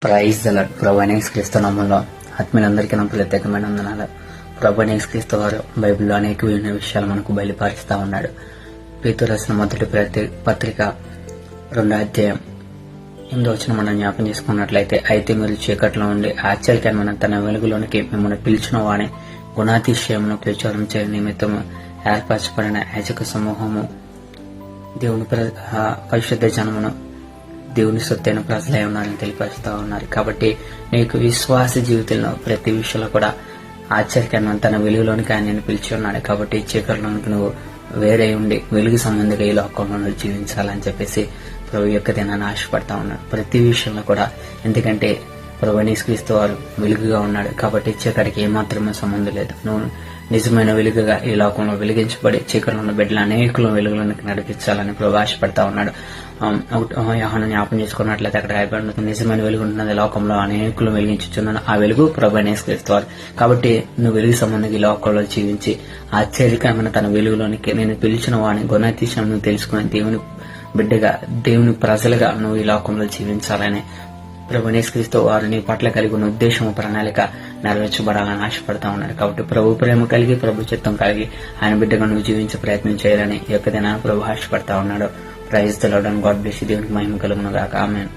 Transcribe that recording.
Praise the lord. ప్రభు క్రీస్తు నామములో ఆత్మీయులందరికీ నా ప్రత్యేకమైన వందనాలు. ప్రభు క్రీస్తు వారు బైబిల్లో అనేక విషయాలు మనకు బయలుపరుస్తా ఉన్నాడు. పేతురు రాసిన మొదటి పత్రిక 2వ అధ్యాయం 8వ వచనం మనం జ్ఞాపకం చేసుకున్నట్లయితే, అయితే మీరు చీకట్లో ఉండి ఆశ్చర్యకరమైన తన వెలుగులోనికి మిమ్మల్ని పిలిచిన వాని గుణాతిశయమును ప్రచారం చేయడం నిమిత్తము ఏర్పరచబడిన యాజక సమూహము, దేవుని పరిశుద్ధ జనమును, దేవుని సొత్తైన ప్రజలే ఉన్నారని తెలియపరుస్తా ఉన్నారు. కాబట్టి నీకు విశ్వాస జీవితంలో ప్రతి విషయంలో కూడా ఆశ్చర్యకరమైన తన వెలుగులోనికి ఆయన పిలిచి ఉన్నాడు. కాబట్టి చీకటిలోనికి నువ్వు వేరే ఉండి వెలుగు సంబంధిగా ఈ లోకంలో జీవించాలని చెప్పేసి ప్రభు యొక్క దినాన్ని ఆశపడతా ఉన్నాడు ప్రతి విషయంలో కూడా. ఎందుకంటే ప్రభు క్రీస్తు వారు వెలుగుగా ఉన్నాడు కాబట్టి చీకటికి ఏమాత్రమే సంబంధం లేదు. నువ్వు నిజమైన వెలుగుగా ఈ లోకంలో వెలిగించబడి చీకటిలో ఉన్న బిడ్డలు అనేకులు వెలుగులోనికి నడిపించాలని ప్రభు ఆశపడతా ఉన్నాడు. యోహాను జ్ఞాపకం చేసుకున్నట్లయితే అక్కడ రాయబడిన నిజమైన వెలుగు ఉన్నది లోకంలో అనేకులు వెలిగించుచున్నాను, ఆ వెలుగు ప్రభు క్రీస్తు వారు. కాబట్టి నువ్వు వెలుగు సంబంధించి ఈ లోకంలో జీవించి ఆశ్చర్యకరమైన తన వెలుగులోనికి నేను పిలిచిన వాడిని గుణాతీశం నువ్వు తెలుసుకుని దేవుని బిడ్డగా దేవుని ప్రజలుగా నువ్వు ఈ లోకంలో జీవించాలని ప్రభు క్రీస్తు వారు నీ పట్ల కలిగి ఉన్న ఉద్దేశం ప్రణాళిక నెరవేర్చబడాలని ఆశపడతా ఉన్నాడు. కాబట్టి ప్రభు ప్రేమ కలిగి ప్రభు చిత్తం కలిగి ఆయన బిడ్డగా నువ్వు జీవించే ప్రయత్నం చేయాలని ఈ యొక్క దినాన్ని ప్రభు ఆశపడతా ఉన్నాడు. Praise the Lord. God bless you. దేవునికి మహిమ కలుగును గాక. ఆమేన్.